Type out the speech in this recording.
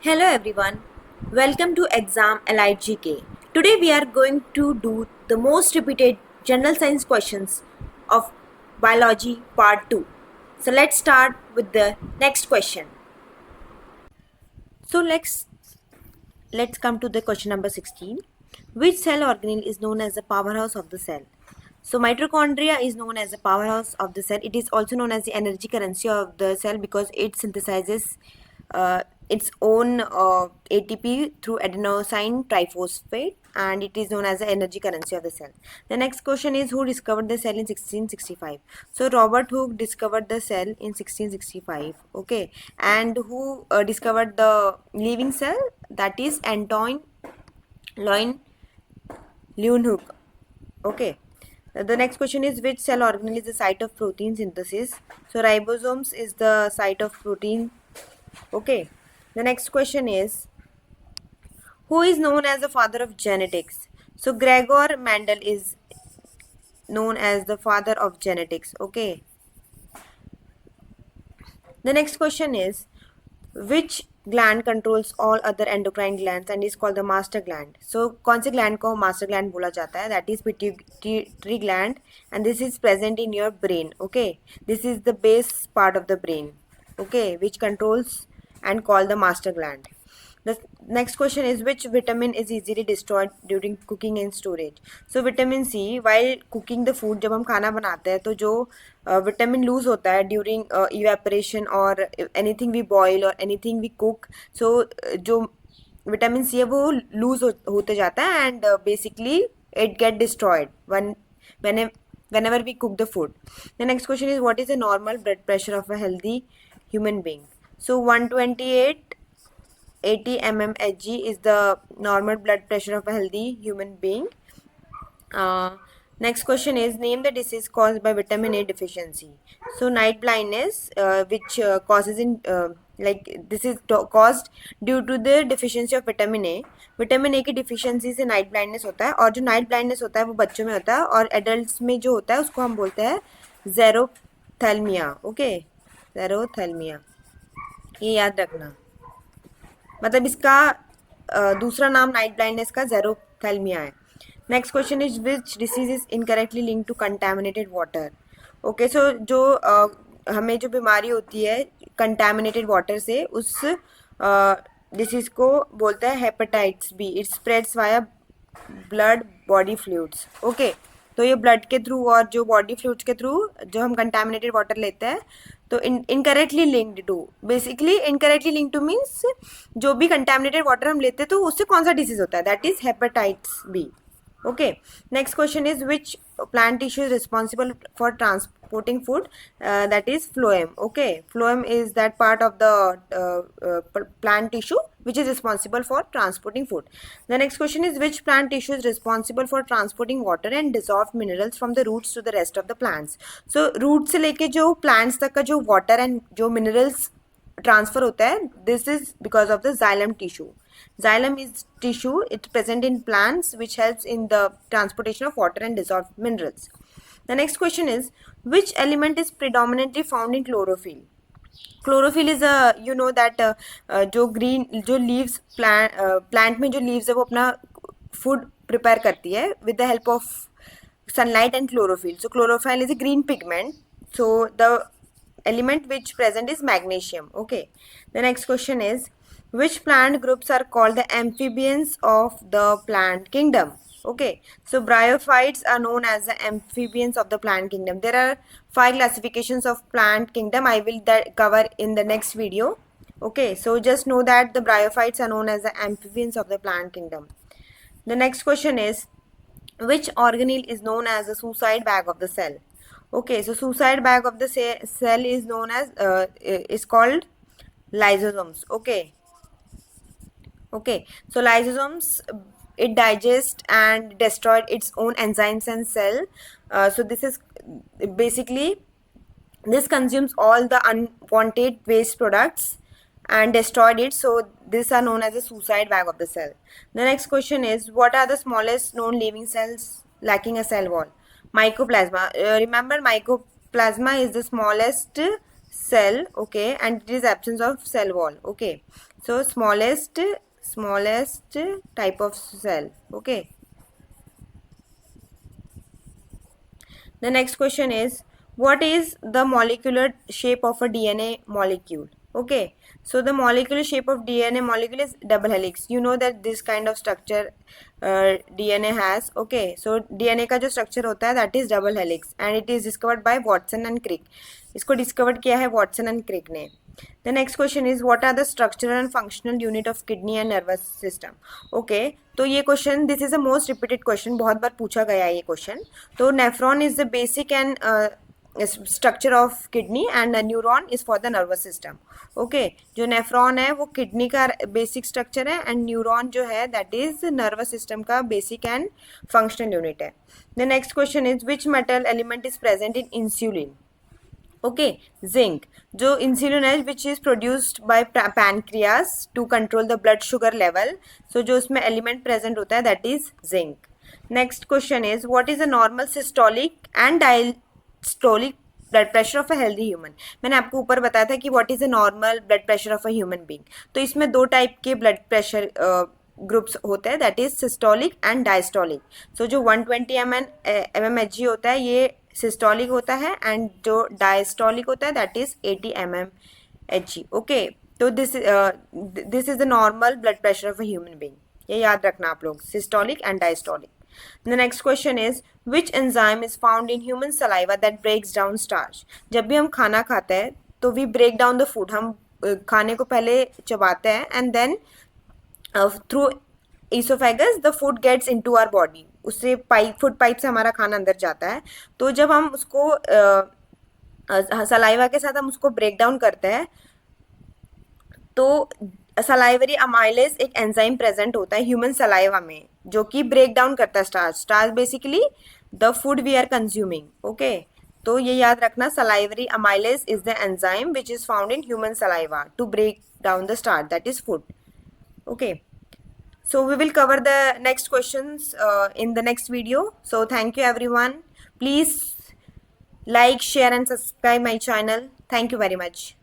Hello everyone, welcome to Exam Allied GK. Today we are going to do the most repeated general science questions of biology part 2. So let's start with the next question. So let's come to the question number 16. Which cell organelle is known as the powerhouse of the cell? So mitochondria is known as the powerhouse of the cell. It is also known as the energy currency of the cell because it synthesizes its own ATP through adenosine triphosphate, and it is known as the energy currency of the cell. The next question is, who discovered the cell in 1665? So Robert Hooke discovered the cell in 1665. Okay, and who discovered the living cell? That is Antoine Loin Leeuwenhoek. Okay. The next question is, which cell organelle is the site of protein synthesis? So ribosomes is the site of protein. Okay. The next question is, who is known as the father of genetics? So Gregor Mendel is known as the father of genetics. Okay. The next question is, which gland controls all other endocrine glands and is called the master gland? So कौन से gland को master gland बोला जाता है? That is pituitary gland, and this is present in your brain. Okay, this is the base part of the brain. Okay, which controls and called the master gland. The next question is, which vitamin is easily destroyed during cooking and storage? So vitamin C, while cooking the food, जब हम खाना बनाते हैं तो जो vitamin lose होता है during evaporation or anything we boil or anything we cook, so जो vitamin C है वो lose होते जाता है and basically it get destroyed whenever we cook the food. The next question is, what is the normal blood pressure of a healthy human being? So 128 80 mmHg is the normal blood pressure of a healthy human being. Next question is, name the disease caused by vitamin A deficiency. So night blindness, which causes in this is caused due to the deficiency of vitamin A. Vitamin A की deficiency से night blindness होता है, और जो night blindness होता है वो बच्चों में होता है, और एडल्ट्स में जो होता है उसको हम बोलते हैं ज़ेरोथैल्मिया. ओके, ज़ेरोथैल्मिया, ये याद रखना. मतलब इसका दूसरा नाम नाइट ब्लाइंडनेस का ज़ेरोथैल्मिया है. Next question is, which disease is incorrectly link to contaminated water? Okay, so जो हमें जो बीमारी होती है कंटेमिनेटेड वाटर से, उस डिसीज को बोलते हैं hepatitis B. It spreads via blood body fluids. Okay, तो ये ब्लड के थ्रू और जो बॉडी फ्लूइड्स के थ्रू जो हम कंटेमिनेटेड वाटर लेते हैं, तो incorrectly linked to, basically incorrectly linked to means जो भी कंटेमिनेटेड वाटर हम लेते हैं तो उससे कौन सा डिसीज होता है, that is hepatitis B. Okay, next question is, which plant tissue is responsible for transporting food? That is phloem. Okay, phloem is that part of the plant tissue which is responsible for transporting food. The next question is, which plant tissue is responsible for transporting water and dissolved minerals from the roots to the rest of the plants? So root से लेके जो plants तक का जो water and जो minerals transfer होता है, this is because of the xylem tissue. Xylem is tissue, it's present in plants which helps in the transportation of water and dissolved minerals. The next question is, which element is predominantly found in chlorophyll? Chlorophyll is a, you know that जो green जो leaves plant में जो leaves है वो अपना food prepare करती है with the help of sunlight and chlorophyll. So chlorophyll is a green pigment. So the element which present is magnesium. Okay, the next question is, which plant groups are called the amphibians of the plant kingdom? Okay, so bryophytes are known as the amphibians of the plant kingdom. There are 5 classifications of plant kingdom. I will cover in the next video. Okay, so just know that the bryophytes are known as the amphibians of the plant kingdom. The next question is, which organelle is known as the suicide bag of the cell? Okay, so suicide bag of the cell is known as is called lysosomes. Okay, so lysosomes, it digests and destroyed its own enzymes and cell. So this is basically, this consumes all the unwanted waste products and destroyed it. So these are known as the suicide bag of the cell. The next question is, what are the smallest known living cells lacking a cell wall? Mycoplasma. Remember, mycoplasma is the smallest cell. Okay, and it is absence of cell wall. Okay, So smallest type of cell. Okay. The next question is, what is the molecular shape of a DNA molecule? Okay, so the molecular shape of DNA molecule is double helix. You know that this kind of structure DNA has. Okay, so DNA का जो structure होता है that is double helix and it is discovered by Watson and Crick. इसको discovered किया है Watson and Crick ने. The next question is, what are the structural and functional unit of kidney and nervous system? Okay, तो ये question, this is the most repeated question, बहुत बार पूछा गया है ये question. तो nephron is the basic and structure of kidney and a neuron is for the nervous system. Okay, जो nephron है वो kidney का basic structure है and neuron जो है that is nervous system का basic and functional unit है. The next question is, which metal element is present in insulin? Okay, zinc. जो इंसुलिन है which is produced by pancreas to control the blood sugar level. So जो उसमें element present होता है that is zinc. Next question is, what is the normal systolic and diastolic blood pressure of a healthy human? मैंने आपको ऊपर बताया था कि what is the normal blood pressure of a human being. तो इसमें दो टाइप के ब्लड प्रेशर ग्रुप्स होते हैं that is systolic and diastolic. So जो 120 mmHg होता है ये सिस्टोलिक होता है एंड जो डायस्टोलिक होता है दैट इज 80 mmHg. ओके, तो this is the normal blood pressure of a human being. ये याद रखना आप लोग, systolic and diastolic. The next question is, which enzyme is found in human saliva that breaks down starch? जब भी हम खाना खाते हैं तो we break down the food. हम खाने को पहले चबाते हैं and then through esophagus the food gets into our body. उससे फूड पाइप से हमारा खाना अंदर जाता है. तो जब हम उसको सलाइवा के साथ हम उसको ब्रेक डाउन करते हैं तो सलाइवरी अमाइलेज एक एंजाइम प्रेजेंट होता है ह्यूमन सलाइवा में जो कि ब्रेक डाउन करता है starch basically the food we are consuming. Okay, तो ये याद रखना, salivary amylase is the enzyme which is found in human saliva to break down the starch that is food. Okay, so we will cover the next questions in the next video. So thank you everyone. Please like, share and subscribe my channel. Thank you very much.